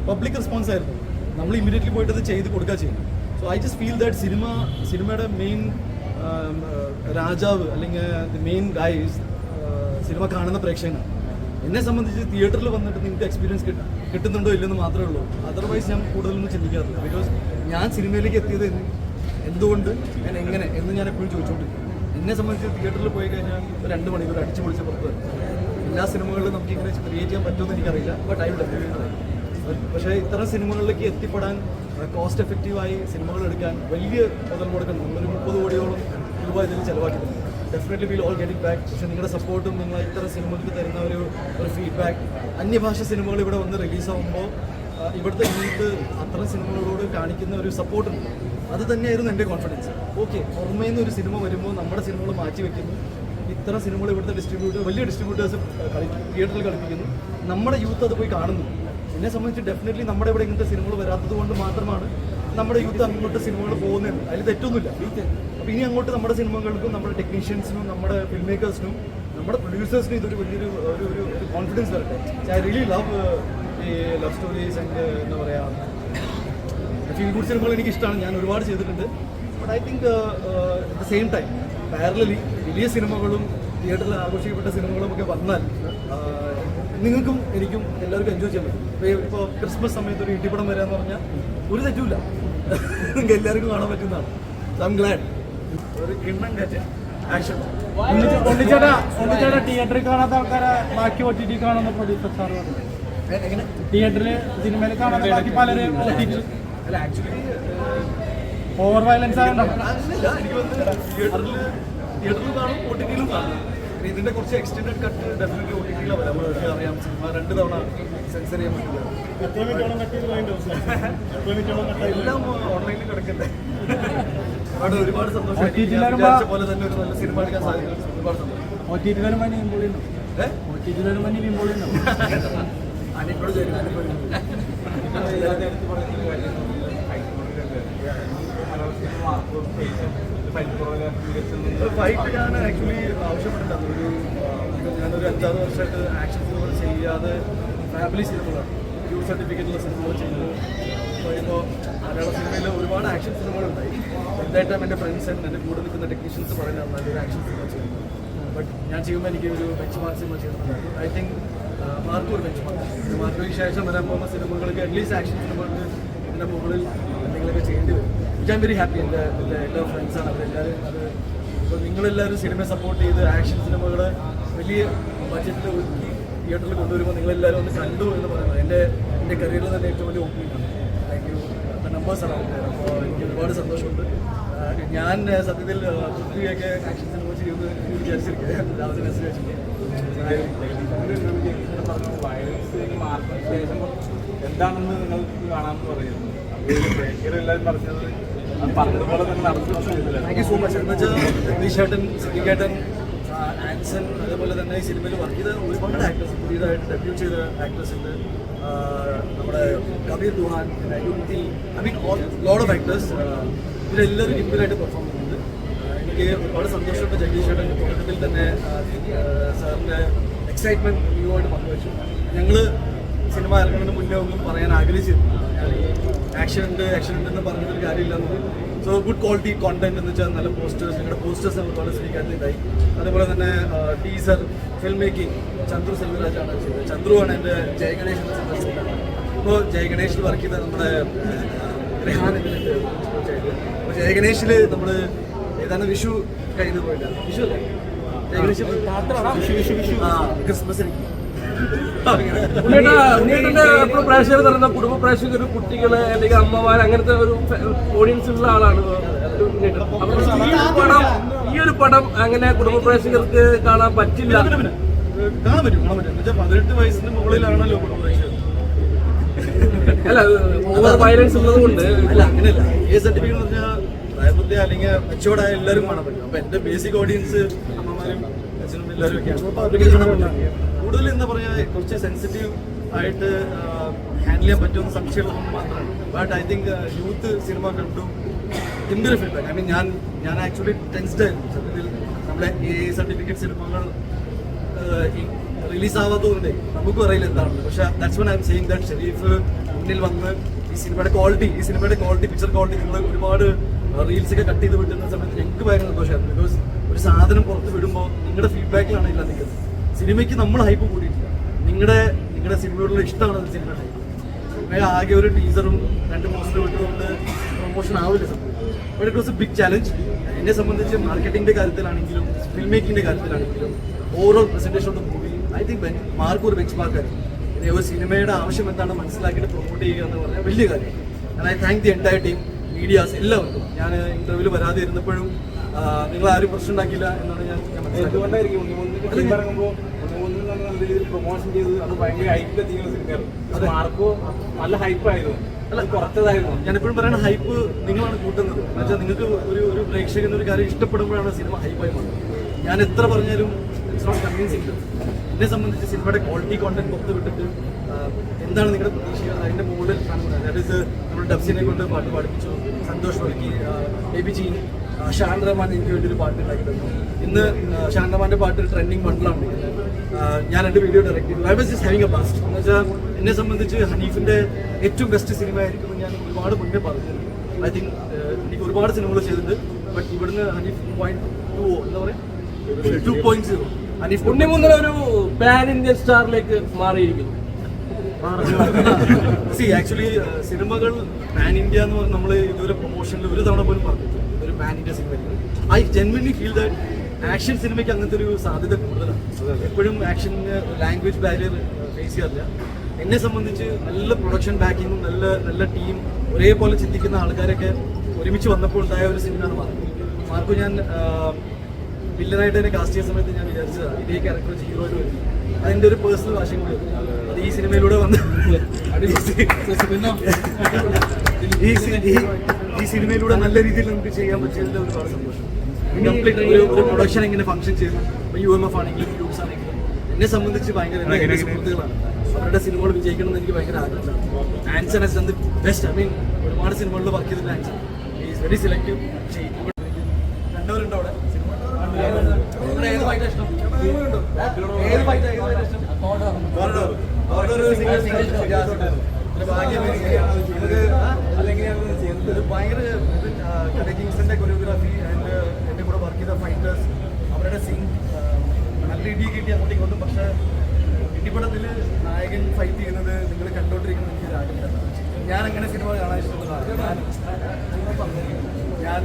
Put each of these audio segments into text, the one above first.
Public response ആയിരുന്നു. നമ്മൾ immediately പോയിട്ട് അത് ചെയ്ത് കൊടുക്കുക ചെയ്യും. So I just feel that സിനിമയുടെ മെയിൻ രാജാവ് അല്ലെങ്കിൽ ദി മെയിൻ ഗൈസ് സിനിമ കാണുന്ന പ്രേക്ഷകനാണ്. എന്നെ സംബന്ധിച്ച് തിയേറ്ററിൽ വന്നിട്ട് നിങ്ങൾക്ക് എക്സ്പീരിയൻസ് കിട്ടുന്നുണ്ടോ ഇല്ലെന്ന് മാത്രമേ ഉള്ളൂ. അതർവൈസ് ഞാൻ കൂടുതലൊന്നും ചിന്തിക്കാറില്ല. ബിക്കോസ് ഞാൻ സിനിമയിലേക്ക് എത്തിയത് എന്തുകൊണ്ട്, ഞാൻ എങ്ങനെ എന്ന് ഞാൻ എപ്പോഴും ചോദിച്ചുകൊണ്ടിരിക്കും. എന്നെ സംബന്ധിച്ച് തിയേറ്ററിൽ പോയി കഴിഞ്ഞാൽ 2 മണിക്കൂർ അടിച്ചു പൊളിച്ച് പുറത്ത് വരും. എല്ലാ സിനിമകളിലും നമുക്ക് ഇങ്ങനെ ക്രിയേറ്റ് ചെയ്യാൻ പറ്റുമെന്ന് എനിക്കറിയില്ല. But I will definitely. പക്ഷേ ഇത്തരം സിനിമകളിലേക്ക് എത്തിപ്പെടാൻ കോസ്റ്റ് എഫക്റ്റീവായി സിനിമകൾ എടുക്കാൻ വലിയ മുതൽ മുടക്കുന്നു. ഒരു 30 കോടിയോളം രൂപ ഇതിൽ ചിലവാക്കിയിട്ടുണ്ട്. Definitely will all get it back. പക്ഷേ നിങ്ങളുടെ സപ്പോർട്ടും നിങ്ങൾ ഇത്തരം സിനിമകൾക്ക് തരുന്ന ഒരു ഫീഡ്ബാക്ക്, അന്യഭാഷ സിനിമകൾ ഇവിടെ വന്ന് റിലീസാകുമ്പോൾ ഇവിടുത്തെ യൂത്ത് അത്തരം സിനിമകളോട് കാണിക്കുന്ന ഒരു സപ്പോർട്ടുണ്ട്. അത് തന്നെയായിരുന്നു എൻ്റെ കോൺഫിഡൻസ്. ഓക്കെ, പുറമേ നിന്ന് ഒരു സിനിമ വരുമ്പോൾ നമ്മുടെ സിനിമകൾ മാറ്റി വയ്ക്കുന്നു. ഇത്തരം സിനിമകൾ ഇവിടുത്തെ വലിയ ഡിസ്ട്രിബ്യൂട്ടേഴ്സ് തിയേറ്ററിൽ കളിപ്പിക്കുന്നു. നമ്മുടെ യൂത്ത് അത് പോയി കാണുന്നു. എന്നെ സംബന്ധിച്ച് ഡെഫിനറ്റ്ലി നമ്മുടെ ഇവിടെ ഇങ്ങനത്തെ സിനിമകൾ വരാത്തത് കൊണ്ട് മാത്രമാണ് നമ്മുടെ യൂത്ത് അങ്ങോട്ട് സിനിമകൾ പോകുന്നത്. അതിൽ തെറ്റൊന്നുമില്ല. അപ്പോൾ ഇനി അങ്ങോട്ട് നമ്മുടെ സിനിമകൾക്കും നമ്മുടെ ടെക്നീഷ്യൻസിനും നമ്മുടെ ഫിലിം മേക്കേഴ്സിനും നമ്മുടെ പ്രൊഡ്യൂസേഴ്സിനും ഇതൊരു വലിയൊരു ഒരു കോൺഫിഡൻസ് വരട്ടെ. I really love stories and എന്താ പറയുക, ഫീൽ ഗുഡ് സിനിമകൾ എനിക്ക് ഇഷ്ടമാണ്. ഞാൻ ഒരുപാട് ചെയ്തിട്ടുണ്ട്. But I think at the same time parallelly വലിയ സിനിമകളും തിയേറ്ററിൽ ആഘോഷിക്കപ്പെട്ട സിനിമകളും ഒക്കെ വന്നാൽ നിങ്ങൾക്കും എനിക്കും എല്ലാവർക്കും എൻജോയ് ചെയ്യാൻ പറ്റും. ഇപ്പോൾ ക്രിസ്മസ് സമയത്ത് ഒരു ഇടിപടം വരിക എന്ന് പറഞ്ഞാൽ ഒരു തെറ്റുമില്ല, നിങ്ങൾക്ക് എല്ലാവർക്കും കാണാൻ പറ്റുന്നതാണ്. I M GLAAD. ഒരു കിണ്ണം കാറ്റ് ആക്ഷൻ. തിയേറ്ററിൽ കാണാത്ത ആൾക്കാരെ ബാക്കി OTT കാണുന്ന പ്രൊഡ്യൂസർ സാർ പറഞ്ഞു. എങ്ങനെ തിയേറ്ററിൽ സിനിമയിൽ കാണാത്ത ബാക്കി പലരും അല്ല ആക്ച്വലി ഓവർ വയലൻസ് ആകണ്ടോ? എനിക്ക് വന്ന് തിയേറ്ററിൽ കാണും, OTT-യിലും കാണും. ഇതിന്റെ കുറച്ച് എക്സ്റ്റെൻഡഡ് കട്ട് ഡെഫിനറ്റ്ലി OTT-യിലാണ് വരാം. നമുക്ക് അറിയാം, സിനിമ 2 തവണ സെൻസർ ചെയ്യാൻ പറ്റില്ല. എല്ലാം ഓൺലൈനിൽ കിടക്കട്ടെ. ഒരുപാട് സന്തോഷം. പോലെ തന്നെ ഒരു നല്ല സിനിമ എടുക്കാൻ സാധിക്കും. ഒരുപാട് സന്തോഷം. അനിപ്പോഴും ഫൈറ്റ് ഞാൻ ആക്ച്വലി ആവശ്യപ്പെട്ടിട്ടുണ്ട്. ഞാനൊരു 5-6 വർഷമായിട്ട് ആക്ഷൻ സിനിമകൾ ചെയ്യാതെ ഫാമിലി സിനിമകളാണ്, യു സർട്ടിഫിക്കറ്റുള്ള സിനിമകൾ ചെയ്യുന്നത്. ഇപ്പോൾ മലയാള സിനിമയിൽ ഒരുപാട് ആക്ഷൻ സിനിമകളുണ്ടായി. എന്തായിട്ടും എൻ്റെ ഫ്രണ്ട്സ് ആൻഡ് എൻ്റെ കൂടെ നിൽക്കുന്ന ടെക്നീഷ്യൻസ് പറയുന്നത് നല്ലൊരു ആക്ഷൻ സിനിമ ചെയ്യുന്നത്. ബട്ട് ഞാൻ ചെയ്യുമ്പോൾ എനിക്ക് ഒരു ബെഞ്ച് മാർക്ക് സിനിമ ചെയ്യുന്നുണ്ടായിരുന്നു. ഐ തിങ്ക് മാർക്കും ഒരു ബെഞ്ച് മാർക്ക്. മാർക്കിന് ശേഷം വരാൻ പോകുന്ന സിനിമകൾക്ക് അറ്റ്ലീസ്റ്റ് ആക്ഷൻ സിനിമകൾക്ക് ഇതിൻ്റെ മുകളിൽ എന്തെങ്കിലുമൊക്കെ ചെയ്യേണ്ടി വരും. ഞാൻ വെരി ഹാപ്പി. എൻ്റെ എല്ലാ ഫ്രണ്ട്സാണ് അവരെല്ലാവരും. അത് ഇപ്പോൾ നിങ്ങളെല്ലാവരും സിനിമയെ സപ്പോർട്ട് ചെയ്ത് ആക്ഷൻ സിനിമകൾ വലിയ ബഡ്ജറ്റിൽ ഒരുക്കി തിയേറ്ററിൽ കൊണ്ടുവരുമ്പോൾ നിങ്ങളെല്ലാവരും ഒന്ന് കണ്ടു എന്ന് പറയുന്നത് എൻ്റെ കരിയറിൽ തന്നെ ഏറ്റവും വലിയ ഓപ്പണിംഗാണ്. Thank you. നമ്പേഴ്സാണ് അവിടെ. അപ്പോൾ എനിക്ക് ഒരുപാട് സന്തോഷമുണ്ട്. ഞാൻ സത്യത്തിൽ പൃഥ്വിയൊക്കെ ആക്ഷൻ സിനിമ ചെയ്യുമെന്ന് വിചാരിച്ചിരിക്കുക. രാവിലെ മെസ്സേജ് വെച്ചിട്ട് എന്താണെന്ന് നിങ്ങൾക്ക് കാണാമെന്ന് പറയുന്നു. എല്ലാവരും പറഞ്ഞത് പറഞ്ഞതുപോലെ തന്നെ നടന്നു. Thank you so much. എന്ന് വെച്ചാൽ ജഗദീഷേട്ടൻ, സിദ്ദിഖേട്ടൻ, ആൻസൺ, അതേപോലെ തന്നെ ഈ സിനിമയിൽ വർക്ക് ചെയ്ത ഒരുപാട് ആക്ടേഴ്സ്, പുതിയതായിട്ട് ഡെബ്യൂട്ട് ചെയ്ത ആക്ടേഴ്സ് ഉണ്ട്. നമ്മുടെ കബീർ ദുഹാൻ, യുക്തി, I mean load of actors. ഇവരെല്ലാവരും ഗംഭീരമായിട്ട് പെർഫോം ചെയ്യുന്നുണ്ട്. എനിക്ക് ഒരുപാട് സന്തോഷമുണ്ട്. ജഗദീഷേട്ടൻ തുടക്കത്തിൽ തന്നെ സാറിൻ്റെ എക്സൈറ്റ്മെൻറ്റ് വ്യൂവായിട്ട് പങ്കുവച്ചു. ഞങ്ങൾ സിനിമ ഇറങ്ങുന്നതിന് മുന്നേ ഒന്നും പറയാൻ ആഗ്രഹിച്ചിരുന്നു. ആക്ഷൻ ഉണ്ടെന്ന് പറഞ്ഞൊരു കാര്യമില്ലെന്ന്. സോ ഗുഡ് ക്വാളിറ്റി കോണ്ടന്റ് എന്ന് വെച്ചാൽ നല്ല പോസ്റ്റേഴ്സ്, നിങ്ങളുടെ പോസ്റ്റേഴ്സ് നമ്മൾ വളരെ സ്വീകരിക്കാത്തതായി. അതേപോലെ തന്നെ ടീസർ, ഫിൽം മേക്കിംഗ് ചന്ദ്രു സെൽവരാജാണ് ചെയ്തത്. ചന്ദ്രുവാണ് എൻ്റെ ജയഗണേഷ് എന്ന സിനിമ. ഇപ്പോൾ ജയഗണേഷിൽ വർക്ക് ചെയ്ത നമ്മുടെ റിഹാൻ ഇതിലുണ്ട്. അപ്പോൾ ജയഗണേഷിൽ നമ്മൾ ഏതാണ് വിഷു കഴിഞ്ഞ് പോയില്ല, വിഷു അല്ലേ ജയഗണേഷ് ക്രിസ്മസിന് പ്രേക്ഷകർ തരുന്ന കുടുംബ പ്രേക്ഷകർ, കുട്ടികള് അല്ലെങ്കിൽ അമ്മമാർ, അങ്ങനത്തെ ഒരു ഓഡിയൻസ് ഉള്ള ആളാണ്. ഈ ഒരു പടം അങ്ങനെ കുടുംബ പ്രേക്ഷകർക്ക് കാണാൻ പറ്റില്ല. കാണാൻ പറ്റും. 18 വയസ്സിന് മുകളിലാണല്ലോ കുടുംബ പ്രേക്ഷകർ. അല്ല, ഓവർ വയലൻസ് ഉള്ളത് കൊണ്ട് അല്ല, അങ്ങനെയല്ല. സർട്ടിഫിക്കറ്റ് എന്ന് പറഞ്ഞാൽ പ്രായപൂർത്തി അല്ലെങ്കിൽ മെച്ചോർഡായ എല്ലാവരും കാണാൻ പറ്റും. അപ്പോൾ എൻ്റെ ബേസിക് ഓഡിയൻസ് അമ്മമാരും അച്ഛനും എല്ലാവരും ഒക്കെയാണ്. കൂടുതൽ എന്താ പറയുക, കുറച്ച് സെൻസിറ്റീവ് ആയിട്ട് ഹാൻഡിൽ ചെയ്യാൻ പറ്റുമെന്ന് സംശയമുള്ളത് മാത്രമാണ്. But I think youth cinema കണ്ടു ഗംഭീര ഫീഡ്ബാക്ക്. ഐ മീൻ ഞാൻ ആക്ച്വലി ടെൻസ്ഡ് ആയിരുന്നു. സത്യത്തിൽ നമ്മളെ സർട്ടിഫിക്കറ്റ് സിനിമകൾ റിലീസ് ആവാത്തതുകൊണ്ട് നമുക്കും അറിയില്ല എന്താണെന്ന്. പക്ഷേ that's one I am saying that Sharif മുന്നിൽ വന്ന് ഈ സിനിമയുടെ ക്വാളിറ്റി പിക്ചർ ക്വാളിറ്റി നിങ്ങൾ ഒരുപാട് റീൽസൊക്കെ കട്ട് ചെയ്ത് വിട്ടുന്ന സമയത്ത് ഞങ്ങൾക്ക് ഭയങ്കര സന്തോഷമായിരുന്നു. ബിക്കോസ് ഒരു സാധനം പുറത്ത് വിടുമ്പോൾ നിങ്ങളുടെ ഫീഡ്ബാക്കിലാണ് എല്ലാം നിൽക്കുന്നത്. സിനിമയ്ക്ക് നമ്മൾ ഹൈപ്പ് കൂടിയിട്ടില്ല, നിങ്ങളുടെ സിനിമയോടുള്ള ഇഷ്ടമാണ് സിനിമയുടെ ഹൈപ്പ്. സിനിമയുടെ ആകെ ഒരു ടീസറും 2 പോസ്റ്ററും വിട്ടുകൊണ്ട് പ്രൊമോഷൻ ആവില്ല സംഭവം. But it was a big challenge. എന്നെ സംബന്ധിച്ച് മാർക്കറ്റിംഗിന്റെ കാര്യത്തിലാണെങ്കിലും ഫിൽം മേക്കിങ്ങിന്റെ കാര്യത്തിലാണെങ്കിലും overall presentation of the movie I think mark ഒരു ബെഞ്ച് മാർക്കായിരുന്നു. ഒരു സിനിമയുടെ ആവശ്യം എന്താണ് മനസ്സിലാക്കിയിട്ട് പ്രൊമോട്ട് ചെയ്യുക എന്ന് പറഞ്ഞാൽ വലിയ കാര്യം. And I thank the entire team, medias എല്ലാവർക്കും. ഞാൻ ഇന്റർവ്യൂവിൽ വരാതെ ഇരുന്നപ്പോഴും നിങ്ങൾ ആരും പ്രശ്നം ഉണ്ടാക്കിയില്ല എന്നാണ് ഞാൻ മനസ്സിലാക്കിയത്. എന്തുകൊണ്ടായിരിക്കും ഉണ്ണിമൂന്നിന് ഇറങ്ങുമ്പോൾ ഉണ്ണിമൂന്നിന് നല്ല രീതിയിൽ പ്രൊമോഷൻ ചെയ്ത് അത് ഭയങ്കര ഹൈപ്പിലെത്തിക്കുന്ന സിനിമയാണ്. അത് മാർക്കോ നല്ല ഹൈപ്പായിരുന്നു, അല്ല കുറച്ചതായിരുന്നു. ഞാനിപ്പോഴും പറയുന്ന ഹൈപ്പ് നിങ്ങളാണ് കൂട്ടുന്നത്. എന്നുവെച്ചാൽ നിങ്ങൾക്ക് ഒരു പ്രേക്ഷകന് ഒരു കാര്യം ഇഷ്ടപ്പെടുമ്പോഴാണ് സിനിമ ഹൈപ്പായി മാറുന്നത്. ഞാൻ എത്ര പറഞ്ഞാലും ഇറ്റ്സ് നോട്ട് കൺവിൻസിംഗ്. എന്നെ സംബന്ധിച്ച് സിനിമയുടെ ക്വാളിറ്റി കോണ്ടന്റ് പുറത്ത് വിട്ടിട്ട് എന്താണ് നിങ്ങളുടെ പ്രതീക്ഷകൾ, അതിൻ്റെ മുകളിൽ ദാറ്റ് ഈസ് നമ്മൾ ഡബ്സിനെ കൊണ്ട് പാട്ട് പാടിപ്പിച്ചു, സന്തോഷ് വർക്കി, ബേബി ജീൻ, ഷാൻ റഹ്മാൻ എനിക്ക് വേണ്ടി ഒരു പാട്ട് ഉണ്ടാക്കിയിട്ടുണ്ട്. ഇന്ന് ഷാൻ റഹ്മാൻ്റെ പാട്ട് ട്രെൻഡിങ് ബണ്ടിലാണ്. ഞാൻ 2 വീഡിയോ ഡയറക്റ്റ് ചെയ്തു. I was just having A blast. എന്ന് വെച്ചാൽ എന്നെ സംബന്ധിച്ച് ഹനീഫിൻ്റെ ഏറ്റവും ബെസ്റ്റ് സിനിമ ആയിരിക്കും ഞാൻ ഒരുപാട് മുന്നേ പറഞ്ഞു. ഐ തിങ്ക് എനിക്ക് ഒരുപാട് സിനിമകൾ ചെയ്തിട്ടുണ്ട്. ബട്ട് ഇവിടുന്ന് ഹനീഫ് 2.20 എന്താ പറയുക 2.0 ഹനീഫ് ഉണ്ണിമൂന്നിന് ഒരു പാൻ ഇന്ത്യൻ സ്റ്റാറിലേക്ക് മാറിയിരിക്കുന്നു. സി ആക്ച്വലി സിനിമകൾ പാൻ ഇന്ത്യ എന്ന് പറഞ്ഞാൽ നമ്മൾ ഇതുവരെ പ്രൊമോഷനിൽ ഒരു തവണ പോലും പറഞ്ഞിട്ടില്ല ഒരു pan India cinema. I genuinely feel that action സിനിമയ്ക്ക് അങ്ങനത്തെ ഒരു സാധ്യത കൂടുതലാണ്. എപ്പോഴും ആക്ഷന് ലാംഗ്വേജ് ബാരിയർ ഫേസ് ചെയ്യാറില്ല. എന്നെ സംബന്ധിച്ച് നല്ല പ്രൊഡക്ഷൻ ബാക്കിങ്ങും നല്ല ടീം, ഒരേപോലെ ചിന്തിക്കുന്ന ആൾക്കാരൊക്കെ ഒരുമിച്ച് വന്നപ്പോൾ ഉണ്ടായ ഒരു സിനിമയാണ് മാർക്കോ. ഞാൻ വില്ലനായിട്ട് തന്നെ കാസ്റ്റ് ചെയ്യുന്ന സമയത്ത് ഞാൻ വിചാരിച്ചതാണ് ഇതേ ക്യാരക്ടർ ഹീറോയിൽ വരും. അതിൻ്റെ ഒരു പേഴ്സണൽ ആശയം കൂടി അത് ഈ സിനിമയിലൂടെ വന്ന് ഈ സിനിമയിലൂടെ നല്ല രീതിയിൽ നമുക്ക് ചെയ്യാൻ പറ്റിയതിൽ ഒരുപാട് സന്തോഷം. കംപ്ലീറ്റ് ഒരു പ്രൊഡക്ഷൻ എങ്ങനെ ഫംഗ്ഷൻ ചെയ്യുന്നു, UMF ആണെങ്കിലും യൂട്യൂബ്സ് ആണെങ്കിലും എന്നെ സംബന്ധിച്ച് ഭയങ്കര എൻ്റെ സുഹൃത്തുക്കളാണ്. അവരുടെ സിനിമകൾ വിജയിക്കണമെന്ന് എനിക്ക് ഭയങ്കര ആഗ്രഹമാണ്. Anson has done the best. I mean ഒരുപാട് സിനിമകളിൽ വർക്ക് ചെയ്തിട്ടുള്ള ആൻസൺ ഈസ് വെരി സെലക്റ്റീവ്. കണ്ടവരുണ്ടോ അവിടെ? ഏത് ഫൈറ്റാ ഇഷ്ടം? ഏത് ഫൈറ്റാ ഇഷ്ടം? ഭയങ്കര കിങ്സിന്റെ കൊറിയോഗ്രാഫി ആൻഡ് എൻ്റെ കൂടെ വർക്ക് ചെയ്ത ഫൈറ്റേഴ്സ്, അവരുടെ സിംഗ് നല്ല ഇടി കിട്ടി അങ്ങോട്ടും ഇങ്ങോട്ടും. പക്ഷേ ഇടിപടത്തിൽ നായകൻ ഫൈറ്റ് ചെയ്യുന്നത് നിങ്ങൾ കണ്ടോണ്ടിരിക്കുന്നത് എനിക്ക് ആഗ്രഹം. ഞാൻ അങ്ങനെ സിനിമ കാണാൻ ഇഷ്ടപ്പെടുന്നതാണ്. ഞാൻ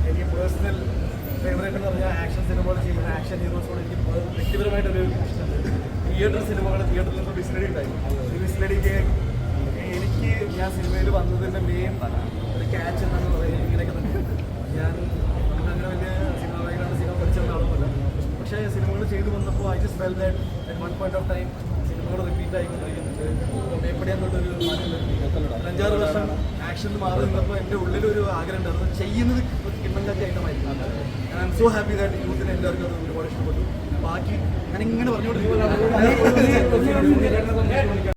എനിക്ക് പേഴ്സണൽ ഫേവറേറ്റ് എന്ന് പറഞ്ഞാൽ ആക്ഷൻ സിനിമകൾ ചെയ്യുന്ന ആക്ഷൻ ഹീറോസോട് എനിക്ക് വ്യക്തിപരമായിട്ടൊരു ഇഷ്ടമുണ്ട്. തിയേറ്ററിൽ നിന്ന് വിസ്ലഡി ഉണ്ടായി. ഈ വിസ്ലഡിക്ക് എനിക്ക് ഞാൻ സിനിമയിൽ വന്നതിൻ്റെ മെയിൻ ഒരു ക്യാച്ച് എന്നാണ് പറയുന്നത്. ഇങ്ങനെയൊക്കെ തന്നെ ഞാൻ അങ്ങനെ വലിയ സിനിമ പഠിച്ചിരുന്ന ആളൊന്നുമല്ല. പക്ഷേ സിനിമകൾ ചെയ്തു വന്നപ്പോൾ I just felt that at one point of time സിനിമകൾ റിപ്പീറ്റ് ആയിക്കൊണ്ടിരിക്കുന്നുണ്ട്. മേപ്പടിയാന്നുള്ളൊരു മാറ്റം 5-6 വർഷം ആക്ഷനിൽ മാറി നിന്നപ്പോൾ എൻ്റെ ഉള്ളിലൊരു ആഗ്രഹം ഉണ്ടായിരുന്നു ചെയ്യുന്നത് കിണ്ണങ്കാറ്റി ഐറ്റമായിരുന്നു. I am so happy that യൂത്തിന് എല്ലാവർക്കും അത് ഒരുപാട് ഇഷ്ടപ്പെട്ടു. ബാക്കി ഞാനിങ്ങനെ പറഞ്ഞുകൊണ്ടിരിക്കുന്നു.